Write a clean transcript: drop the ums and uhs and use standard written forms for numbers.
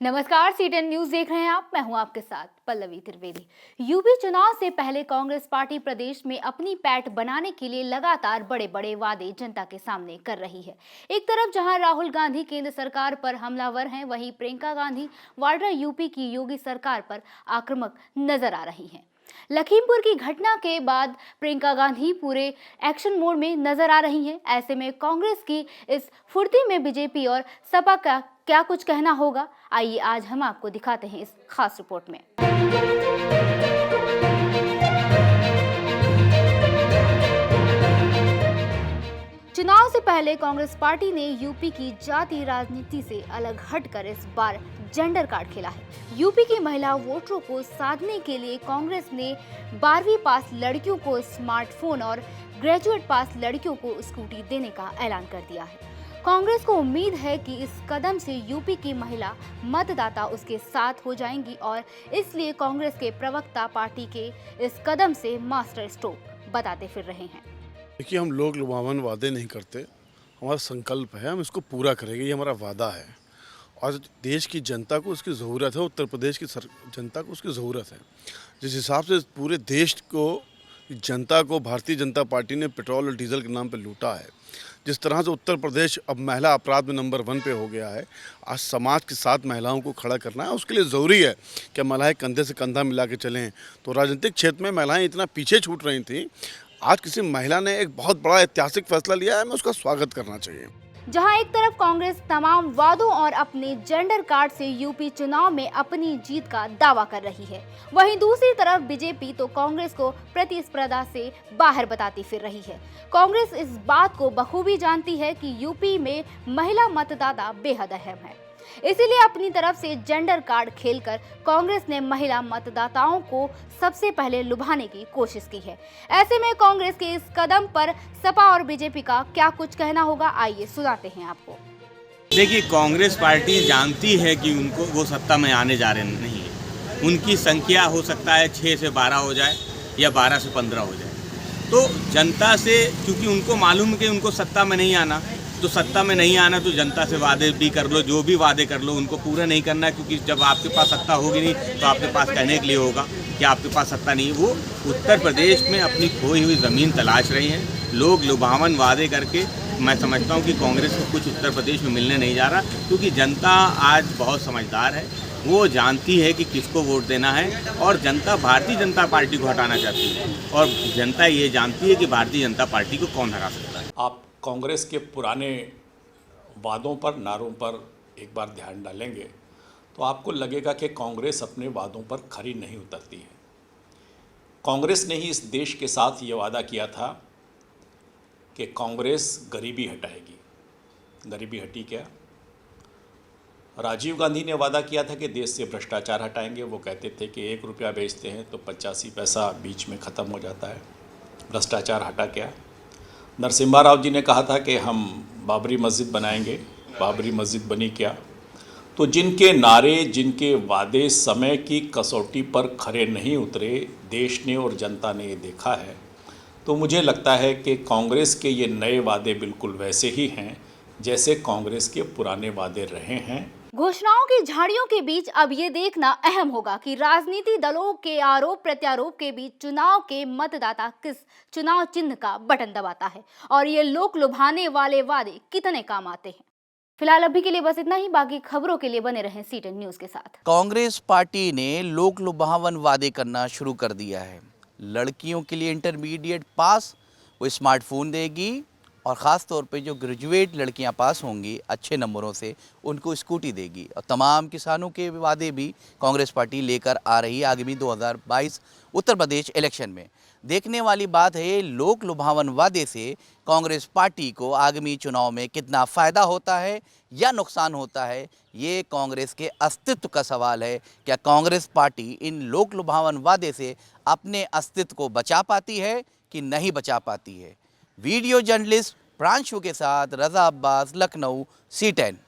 नमस्कार, cetane news देख रहे हैं आप। मैं हूं आपके साथ पल्लवी त्रिवेदी। यूपी चुनाव से पहले कांग्रेस पार्टी प्रदेश में अपनी पैठ बनाने के लिए लगातार बड़े बड़े वादे जनता के सामने कर रही है। एक तरफ जहां राहुल गांधी केंद्र सरकार पर हमलावर हैं, वहीं प्रियंका गांधी वाड्रा यूपी की योगी सरकार पर आक्रामक नजर आ रही हैं। लखीमपुर की घटना के बाद प्रियंका गांधी पूरे एक्शन मोड में नजर आ रही हैं। ऐसे में कांग्रेस की इस फुर्ती में बीजेपी और सपा का क्या कुछ कहना होगा, आइए आज हम आपको दिखाते हैं इस खास रिपोर्ट में। चुनाव से पहले कांग्रेस पार्टी ने यूपी की जाति राजनीति से अलग हटकर इस बार जेंडर कार्ड खेला है। यूपी की महिला वोटरों को साधने के लिए कांग्रेस ने 12वीं पास लड़कियों को स्मार्टफोन और ग्रेजुएट पास लड़कियों को स्कूटी देने का ऐलान कर दिया है। कांग्रेस को उम्मीद है कि इस कदम से यूपी की महिला मतदाता उसके साथ हो जाएंगी और इसलिए कांग्रेस के प्रवक्ता पार्टी के इस कदम से मास्टर स्ट्रोक बताते फिर रहे हैं। देखिए, हम लोग लुभावन वादे नहीं करते, हमारा संकल्प है, हम इसको पूरा करेंगे, ये हमारा वादा है। और देश की जनता को उसकी ज़रूरत है, उत्तर प्रदेश की जनता को उसकी ज़रूरत है। जिस हिसाब से पूरे देश को जनता को भारतीय जनता पार्टी ने पेट्रोल और डीजल के नाम पर लूटा है, जिस तरह से उत्तर प्रदेश अब महिला अपराध में नंबर 1 पे हो गया है, आज समाज के साथ महिलाओं को खड़ा करना है। उसके लिए ज़रूरी है कि महिलाएं कंधे से कंधा मिला के चलें। तो राजनीतिक क्षेत्र में महिलाएं इतना पीछे छूट रही थी, आज किसी महिला ने एक बहुत बड़ा ऐतिहासिक फैसला लिया है, हमें उसका स्वागत करना चाहिए। जहां एक तरफ कांग्रेस तमाम वादों और अपने जेंडर कार्ड से यूपी चुनाव में अपनी जीत का दावा कर रही है, वहीं दूसरी तरफ बीजेपी तो कांग्रेस को प्रतिस्पर्धा से बाहर बताती फिर रही है। कांग्रेस इस बात को बखूबी जानती है कि यूपी में महिला मतदाता बेहद अहम है, इसीलिए अपनी तरफ से जेंडर कार्ड खेलकर कांग्रेस ने महिला मतदाताओं को सबसे पहले लुभाने की कोशिश की है। ऐसे में कांग्रेस के इस कदम पर सपा और बीजेपी का क्या कुछ कहना होगा, आइए सुनाते हैं आपको। देखिए, कांग्रेस पार्टी जानती है कि उनको वो सत्ता में आने जा रहे नहीं है। उनकी संख्या हो सकता है 6 से 12 हो जाए या 12 से 15 हो जाए। तो जनता से, क्योंकि उनको मालूम है कि उनको सत्ता में नहीं आना, तो सत्ता में नहीं आना तो जनता से वादे भी कर लो, जो भी वादे कर लो उनको पूरा नहीं करना है, क्योंकि जब आपके पास सत्ता होगी नहीं तो आपके पास कहने के लिए होगा कि आपके पास सत्ता नहीं है। वो उत्तर प्रदेश में अपनी खोई हुई ज़मीन तलाश रही हैं। लोग लुभावन वादे करके, मैं समझता हूँ कि कांग्रेस को कुछ उत्तर प्रदेश में मिलने नहीं जा रहा, क्योंकि जनता आज बहुत समझदार है। वो जानती है कि किसको वोट देना है और जनता भारतीय जनता पार्टी को हटाना चाहती है और जनता ये जानती है कि भारतीय जनता पार्टी को कौन हरा सकता है। आप कांग्रेस के पुराने वादों पर, नारों पर एक बार ध्यान डालेंगे तो आपको लगेगा कि कांग्रेस अपने वादों पर खरी नहीं उतरती है। कांग्रेस ने ही इस देश के साथ ये वादा किया था कि कांग्रेस गरीबी हटाएगी। गरीबी हटी क्या? राजीव गांधी ने वादा किया था कि देश से भ्रष्टाचार हटाएंगे। वो कहते थे कि 1 रुपया बेचते हैं तो 85 पैसा बीच में ख़त्म हो जाता है। भ्रष्टाचार हटा क्या? नरसिम्हा राव जी ने कहा था कि हम बाबरी मस्जिद बनाएंगे। बाबरी मस्जिद बनी क्या? तो जिनके नारे, जिनके वादे समय की कसौटी पर खरे नहीं उतरे, देश ने और जनता ने ये देखा है। तो मुझे लगता है कि कांग्रेस के ये नए वादे बिल्कुल वैसे ही हैं जैसे कांग्रेस के पुराने वादे रहे हैं। घोषणाओं की झाड़ियों के बीच अब ये देखना अहम होगा कि राजनीति दलों के आरोप प्रत्यारोप के बीच चुनाव के मतदाता किस चुनाव चिन्ह का बटन दबाता है और ये लोक लुभाने वाले वादे कितने काम आते हैं। फिलहाल अभी के लिए बस इतना ही, बाकी खबरों के लिए बने रहें सीटेन न्यूज के साथ। कांग्रेस पार्टी ने लोक लुभावन वादे करना शुरू कर दिया है। लड़कियों के लिए इंटरमीडिएट पास वो स्मार्टफोन देगी और ख़ास तौर पे जो ग्रेजुएट लड़कियां पास होंगी अच्छे नंबरों से, उनको स्कूटी देगी। और तमाम किसानों के वादे भी कांग्रेस पार्टी लेकर आ रही है आगामी 2022 उत्तर प्रदेश इलेक्शन में। देखने वाली बात है लोक लुभावन वादे से कांग्रेस पार्टी को आगामी चुनाव में कितना फ़ायदा होता है या नुकसान होता है। ये कांग्रेस के अस्तित्व का सवाल है। क्या कांग्रेस पार्टी इन लोक लुभावन वादे से अपने अस्तित्व को बचा पाती है कि नहीं बचा पाती है। वीडियो जर्नलिस्ट प्रांशु के साथ रजा अब्बास, लखनऊ, C10।